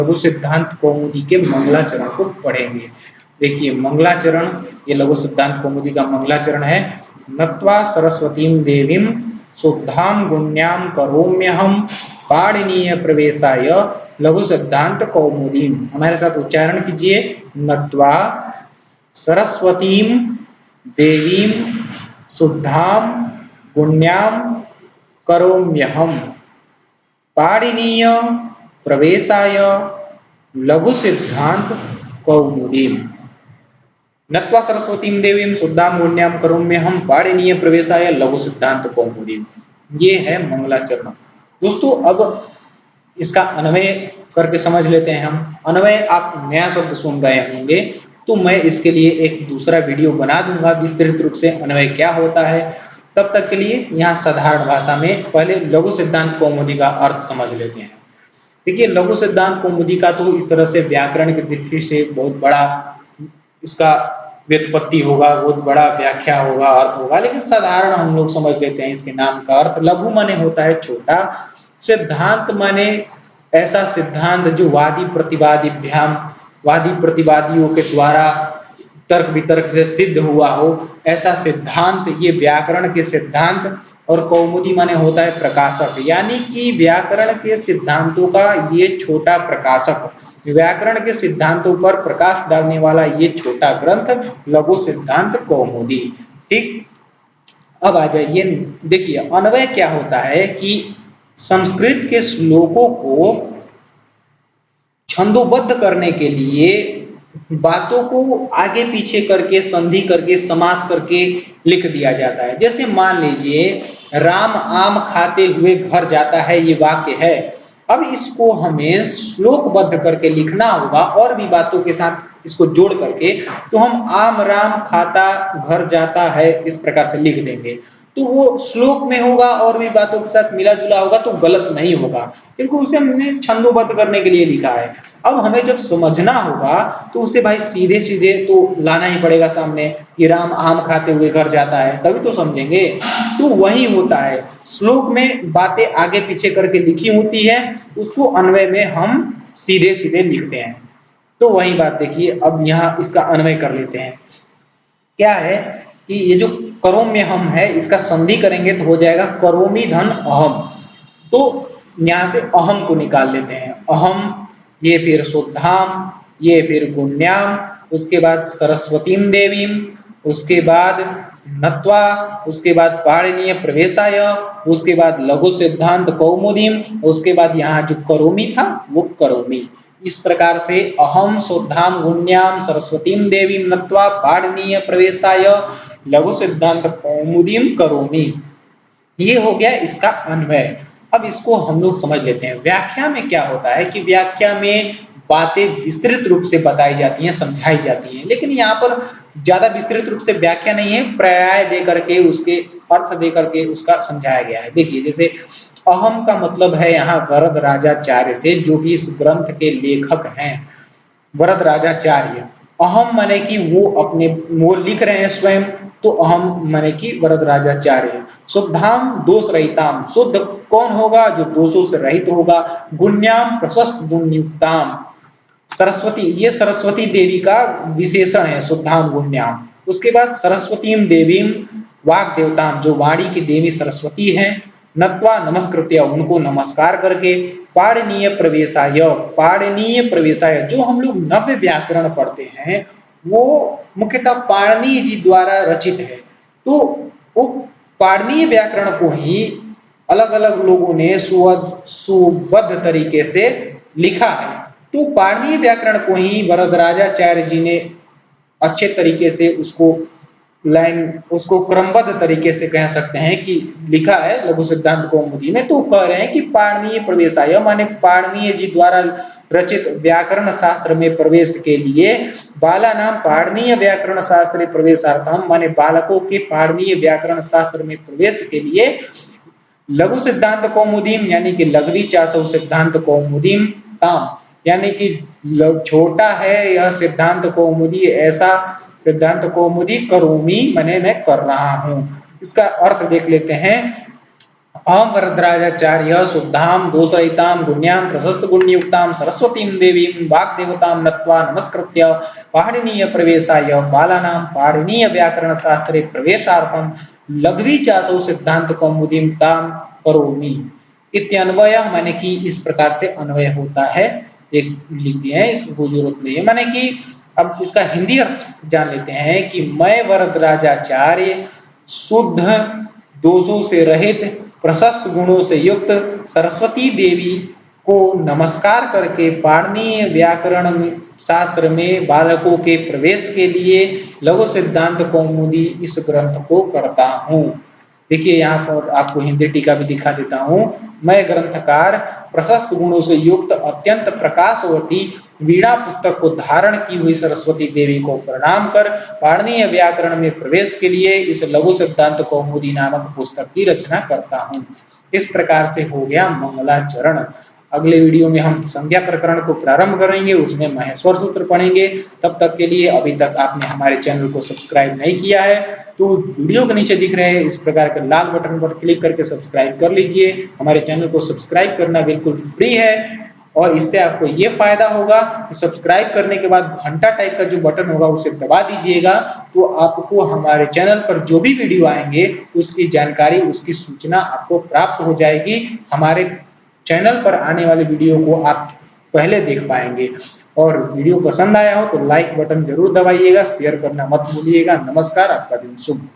लघु सिद्धांत कौमुदी के मंगलाचरण को पढ़ेंगे। देखिए मंगलाचरण, ये लघु सिद्धांत कौमुदी का मंगलाचरण है। नत्वा सरस्वतीं देवीं शुद्धां गुण्यां करोम्यहं पाणिनीय प्रवेशाय लघु सिद्धांत कौमुदी। हमारे साथ उच्चारण कीजिए, नत्वा सरस्वतीं देवीं शुद्धां गुण्यां करोम्यहं पाणिनीय प्रवेशाय लघु सिद्धांत कौमुदी। नत्वा सरस्वतीं देवीं शुद्धां गुण्यां करोम्यहं पाणिनीय प्रवेशाय लघु सिद्धांत कौमुदी। ये है मंगलाचरण। दोस्तों अब इसका अन्वय करके समझ लेते हैं हम। अन्वय आप नया शब्द सुन रहे होंगे तो मैं इसके लिए एक दूसरा वीडियो बना दूंगा विस्तृत रूप से अन्वय क्या होता है। तब तक के लिए यहाँ साधारण भाषा में पहले लघु सिद्धांत कौमुदी का अर्थ समझ लेते हैं। देखिए लघु सिद्धांत कौमुदी का तो इस तरह से व्याकरण की दृष्टि से बहुत बड़ा इसका व्युत्पत्ति होगा, बहुत बड़ा व्याख्या होगा, अर्थ होगा, लेकिन साधारण हम लोग समझ लेते हैं इसके नाम का अर्थ। लघु माने होता है छोटा, सिद्धांत माने ऐसा सिद्धांत जो वादी प्रतिवादियों के द्वारा तर्क वितर्क से सिद्ध हुआ हो, ऐसा सिद्धांत, ये व्याकरण के सिद्धांत। और कौमुदी माने होता है प्रकाशक, यानी कि व्याकरण के सिद्धांतों का ये छोटा प्रकाशक, व्याकरण के सिद्धांतों पर प्रकाश डालने वाला ये छोटा ग्रंथ लघु सिद्धांत कौमुदी। ठीक, अब आ जाइए, देखिए अन्वय क्या होता है कि संस्कृत के श्लोकों को छंदोबद्ध करने के लिए बातों को आगे पीछे करके, संधि करके, समास करके लिख दिया जाता है। जैसे मान लीजिए राम आम खाते हुए घर जाता है, ये वाक्य है। अब इसको हमें श्लोकबद्ध करके लिखना होगा और भी बातों के साथ इसको जोड़ करके, तो हम आम राम खाता घर जाता है इस प्रकार से लिख देंगे, तो वो श्लोक में होगा और भी बातों के साथ मिला जुला होगा तो गलत नहीं होगा, क्योंकि उसे हमने छंदोबद्ध करने के लिए लिखा है। अब हमें जब समझना होगा तो उसे भाई सीधे सीधे तो लाना ही पड़ेगा सामने कि राम आम खाते हुए घर जाता है, तभी तो समझेंगे। तो वही होता है, श्लोक में बातें आगे पीछे करके लिखी होती है, उसको अन्वय में हम सीधे सीधे लिखते हैं। तो वही बात देखिए, अब यहाँ इसका अन्वय कर लेते हैं। क्या है कि ये जो करोम्यहं है, इसका संधि करेंगे तो हो जाएगा करोमि धन अहम। तो यहाँ से अहम को निकाल लेते हैं, अहम, ये फिर शुद्धाम, ये फिर गुण्याम, उसके बाद सरस्वतीं देवीं, उसके बाद नत्वा, उसके बाद पाणिनीय प्रवेशाय, उसके बाद लघु सिद्धांत कौमुदीम, उसके बाद यहाँ जो करोमि था वो करोमि। इस प्रकार से अहम शुद्धाम गुण्याम सरस्वतीं देवीं नत्वा पाणिनीय प्रवेशाय लघु सिद्धांत कौमुदीम करोमि। ये हो गया इसका अन्वय। अब इसको हम लोग समझ लेते हैं। व्याख्या में क्या होता है कि व्याख्या में बातें विस्तृत रूप से बताई जाती हैं, समझाई जाती हैं, लेकिन यहाँ पर ज्यादा विस्तृत रूप से व्याख्या नहीं है, पर्याय दे करके, उसके अर्थ दे करके उसका समझाया गया है। देखिए जैसे अहम का मतलब है यहाँ वरदराजाचार्य से, जो कि इस ग्रंथ के लेखक हैं, वरदराजाचार्य। अहम माने कि वो लिख रहे हैं स्वयं, तो अहम माने कि वरदराजाचार्य। शुद्धाम दोष रहिताम, शुद्ध कौन होगा? जो दोषों से रहित होगा। गुण्याम प्रशस्त गुणयुक्ताम, सरस्वती, ये सरस्वती देवी का विशेषण है शुद्धाम गुण्याम। उसके बाद सरस्वतीं देवीं वाग देवताम, जो वाणी की देवी सरस्वती हैं, नत्वा नमस्कृत्य, उनको नमस्कार करके, पाणिनीय प्रवेशाय, पाणिनीय प्रवेशाय, जो हम लोग नव्य व्याकरण पढ़ते हैं वो मुख्यतः पाणिनि जी द्वारा रचित है। तो वो पाणिनीय व्याकरण को ही अलग अलग लोगों ने सुबद्ध तरीके से लिखा है। तो पाणिनीय व्याकरण को ही वरदराजाचार्य जी ने अच्छे तरीके से उसको क्रमबद्ध तरीके से कह सकते हैं कि लिखा है लघु सिद्धांत कौमुदी में। तो कह रहे हैं कि पाणिनीय प्रवेशाय माने पाणिनीय जी द्वारा रचित व्याकरण शास्त्र में प्रवेश के लिए, बाला नाम पाणिनीय व्याकरण शास्त्र प्रवेशार्थम, माने बालकों के पाणिनीय व्याकरण शास्त्र में प्रवेश के लिए लघु सिद्धांत कौमुदीम, यानी कि लघवी चासौ सिद्धांत कौमुदीम ताम, यानी कि छोटा है यह सिद्धांत कौमुदी, ऐसा सिद्धांत कौमुदी करोमि, माने मैं कर रहा हूं। इसका अर्थ देख लेते हैं। अहम वरदराजाचार्य शुद्धां दोषरहितां गुण्यां प्रशस्त गुणयुक्तां सरस्वतीं देवीं वाग्देवतां नत्वा नमस्कृत्य पाणिनीय प्रवेशाय बालानां पाणिनीय व्याकरण शास्त्रे प्रवेशार्थं लघ्वी चासौ सिद्धांत कौमुदीं तां करोमि। इत्यन्वय माने कि इस प्रकार से अन्वय होता है। एक लिख दिए हैं, इसको जरूरत नहीं है। माने कि अब इसका हिंदी अर्थ जान लेते हैं कि मैं वरदराजाचार्य शुद्ध दोषों से रहित प्रशस्त गुणों से युक्त सरस्वती देवी को नमस्कार करके पाणिनीय व्याकरण शास्त्र में बालकों के प्रवेश के लिए लघु सिद्धांत कौमुदी इस ग्रंथ को करता हूँ। देखिए यहाँ पर आपको हिंदी टीका भी दिखा देता हूँ। मैं ग्रंथकार प्रशस्त गुणों से युक्त अत्यंत प्रकाशवती वीणा पुस्तक को धारण की हुई सरस्वती देवी को प्रणाम कर पाणिनीय व्याकरण में प्रवेश के लिए इस लघु सिद्धांत कौमुदी नामक पुस्तक की रचना करता हूँ। इस प्रकार से हो गया मंगलाचरण। अगले वीडियो में हम संज्ञा प्रकरण को प्रारंभ करेंगे, उसमें महेश्वर सूत्र पढ़ेंगे। तब तक के लिए अभी तक आपने हमारे चैनल को सब्सक्राइब नहीं किया है तो वीडियो के नीचे दिख रहे इस प्रकार के लाल बटन पर क्लिक करके सब्सक्राइब कर लीजिए। हमारे चैनल को सब्सक्राइब करना बिल्कुल फ्री है और इससे आपको ये फायदा होगा कि सब्सक्राइब करने के बाद घंटा टाइप का जो बटन होगा उसे दबा दीजिएगा, तो आपको हमारे चैनल पर जो भी वीडियो आएंगे उसकी जानकारी, उसकी सूचना आपको प्राप्त हो जाएगी। हमारे चैनल पर आने वाले वीडियो को आप पहले देख पाएंगे। और वीडियो पसंद आया हो तो लाइक बटन जरूर दबाइएगा, शेयर करना मत भूलिएगा। नमस्कार, आपका दिन शुभ।